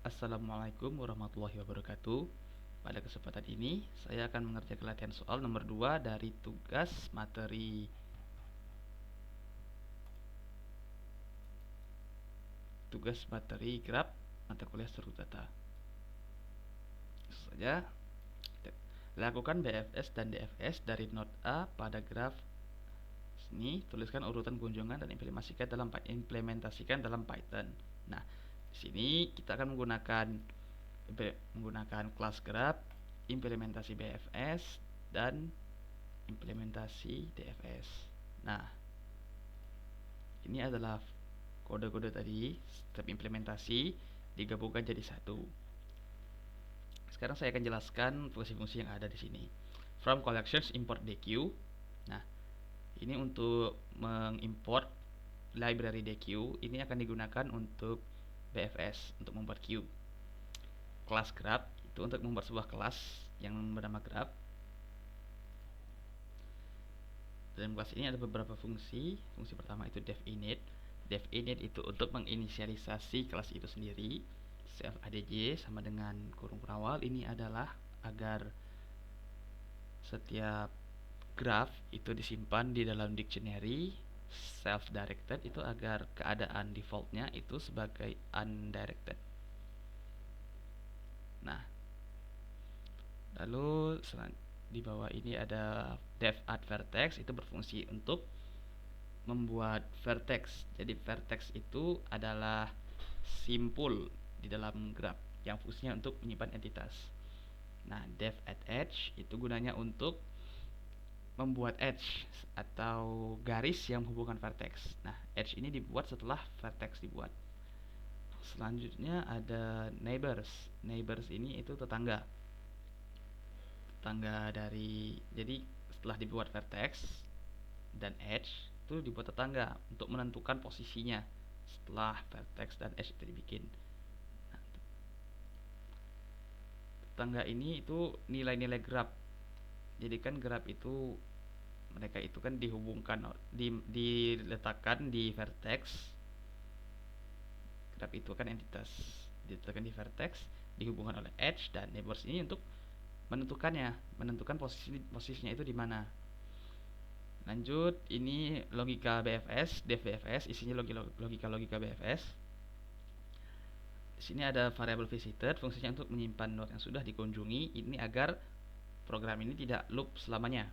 Assalamualaikum warahmatullahi wabarakatuh. Pada kesempatan ini, saya akan mengerjakan latihan soal nomor 2 dari tugas materi graf mata kuliah struktur data. Langsung saja, lakukan BFS dan DFS dari node A pada graf sini. Tuliskan urutan kunjungan dan implementasikan dalam Python. Nah, di sini kita akan menggunakan kelas graf, implementasi BFS, dan implementasi DFS. Nah, ini adalah kode-kode tadi, step implementasi digabungkan jadi satu. Sekarang saya akan jelaskan fungsi-fungsi yang ada di sini. From collections import DQ. Nah, ini untuk mengimport library DQ, ini akan digunakan untuk BFS, untuk membuat queue. Kelas graph itu untuk membuat sebuah kelas yang bernama graph. Dalam kelas ini ada beberapa fungsi. Fungsi pertama itu definite. Definite itu untuk menginisialisasi kelas itu sendiri. Self adj sama dengan kurung perawal. Ini adalah agar setiap graph itu disimpan di dalam dictionary. Self directed itu agar keadaan defaultnya itu sebagai undirected. Nah, lalu di bawah ini ada def add vertex, itu berfungsi untuk membuat vertex. Jadi vertex itu adalah simpul di dalam graph yang fungsinya untuk menyimpan entitas. Nah, def add edge itu gunanya untuk membuat edge atau garis yang menghubungkan vertex. Nah, edge ini dibuat setelah vertex dibuat. Selanjutnya ada neighbors. Neighbors ini itu tetangga. Tetangga dari, jadi setelah dibuat vertex dan edge itu dibuat tetangga untuk menentukan posisinya setelah vertex dan edge itu dibikin. Nah, tetangga ini itu nilai-nilai graph. Jadi kan graph itu mereka itu kan dihubungkan, diletakkan di vertex. Graph itu kan entitas diletakkan di vertex, dihubungkan oleh edge dan neighbors ini untuk menentukan posisinya itu di mana. Lanjut, ini logika BFS, def BFS, isinya logika BFS. Di sini ada variable visited, fungsinya untuk menyimpan node yang sudah dikunjungi, ini agar program ini tidak loop selamanya.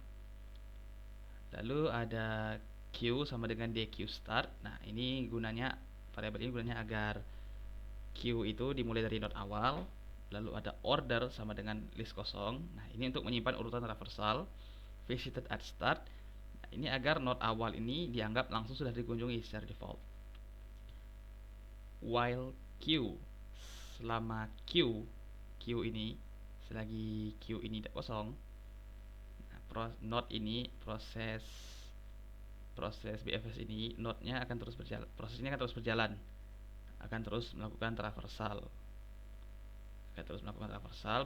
Lalu ada queue sama dengan dq start. Nah, ini gunanya, variabel ini gunanya agar queue itu dimulai dari node awal. Lalu ada order sama dengan list kosong. Nah, ini untuk menyimpan urutan traversal. Visited at start, nah, ini agar node awal ini dianggap langsung sudah dikunjungi secara default. While queue, selama queue ini, selagi queue ini tidak kosong, nah, node ini proses BFS ini, node-nya akan terus berjalan, proses ini akan terus berjalan, akan terus melakukan traversal,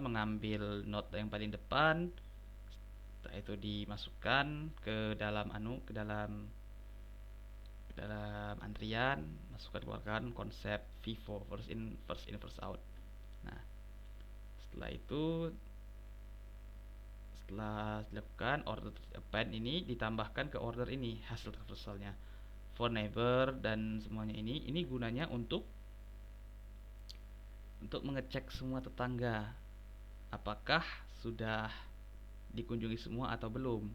mengambil node yang paling depan, setelah itu dimasukkan ke dalam antrian, masukkan keluarkan konsep FIFO, first in first out. Nah, setelah itu, setelah dilakukan order append ini ditambahkan ke order ini hasil traversalnya for neighbor dan semuanya ini gunanya untuk mengecek semua tetangga apakah sudah dikunjungi semua atau belum.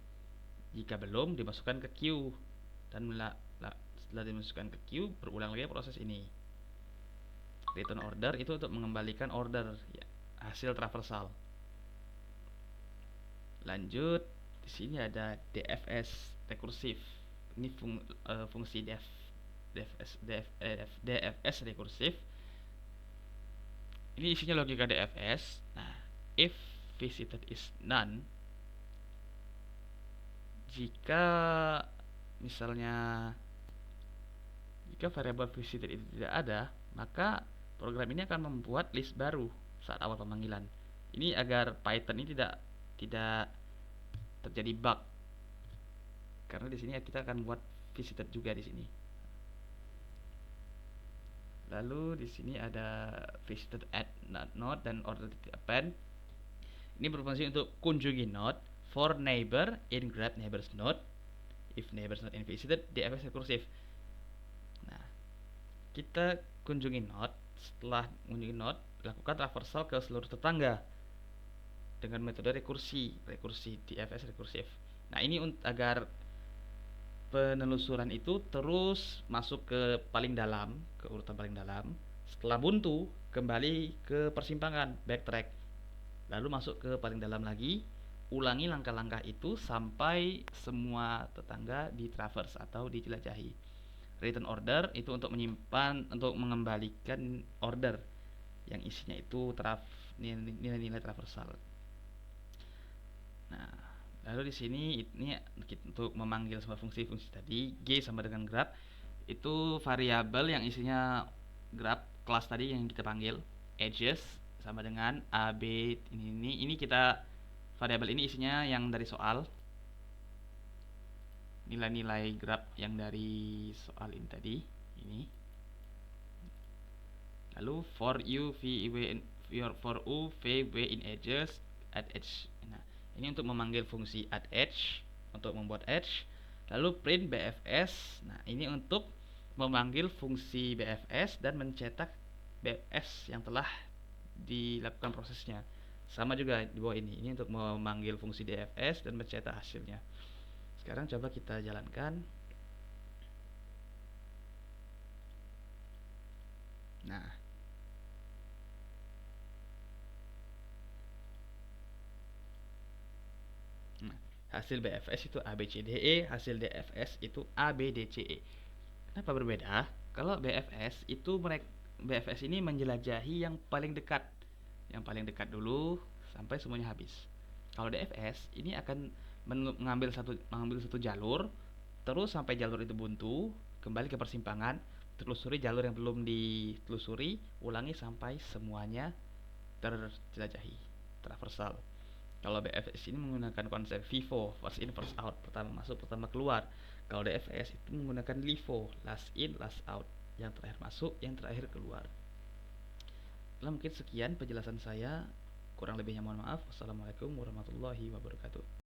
Jika belum, dimasukkan ke queue, dan setelah dimasukkan ke queue berulang lagi proses ini. Return order itu untuk mengembalikan order ya, hasil traversal. Lanjut, di sini ada DFS rekursif. Ini fungsi DFS rekursif. Ini isinya logika DFS. Nah, if visited is none, jika misalnya variabel visited itu tidak ada, maka program ini akan membuat list baru saat awal pemanggilan. Ini agar Python ini tidak terjadi bug. Karena di sini kita akan buat visited juga di sini. Lalu di sini ada visited add node dan order append. Ini berfungsi untuk kunjungi node for neighbor in grab neighbors node. If neighbors not in visited, DFS recursive. Nah, kita kunjungi node. Setelah mengunjungi node, lakukan traversal ke seluruh tetangga dengan metode rekursi DFS rekursif. Nah, ini agar penelusuran itu terus masuk ke paling dalam, ke urutan paling dalam. Setelah buntu, kembali ke persimpangan, backtrack. Lalu masuk ke paling dalam lagi, ulangi langkah-langkah itu sampai semua tetangga di traverse atau dijelajahi. Return order itu untuk menyimpan, untuk mengembalikan order yang isinya itu nilai-nilai traversal. Nah, lalu di sini ini untuk memanggil semua fungsi-fungsi tadi, G sama dengan grab itu variabel yang isinya grab kelas tadi yang kita panggil, edges sama dengan a b ini kita variabel ini isinya yang dari soal, nilai-nilai grab yang dari soal ini tadi ini. Lalu for u v in edges add edge. Nah, ini untuk memanggil fungsi add edge, untuk membuat edge. Lalu print bfs. Nah, ini untuk memanggil fungsi bfs dan mencetak bfs yang telah dilakukan prosesnya. Sama juga di bawah ini untuk memanggil fungsi dfs dan mencetak hasilnya. Sekarang coba kita jalankan. Nah, hasil BFS itu ABCDE, hasil DFS itu ABDCE. Kenapa berbeda? Kalau BFS itu BFS ini menjelajahi yang paling dekat. Yang paling dekat dulu sampai semuanya habis. Kalau DFS ini akan mengambil satu jalur terus sampai jalur itu buntu, kembali ke persimpangan, telusuri jalur yang belum ditelusuri, ulangi sampai semuanya terjelajahi, traversal. Kalau BFS ini menggunakan konsep FIFO, first in first out, pertama masuk pertama keluar. Kalau DFS itu menggunakan LIFO, last in last out, yang terakhir masuk yang terakhir keluar. Nah, mungkin sekian penjelasan saya, kurang lebihnya mohon maaf. Wassalamualaikum warahmatullahi wabarakatuh.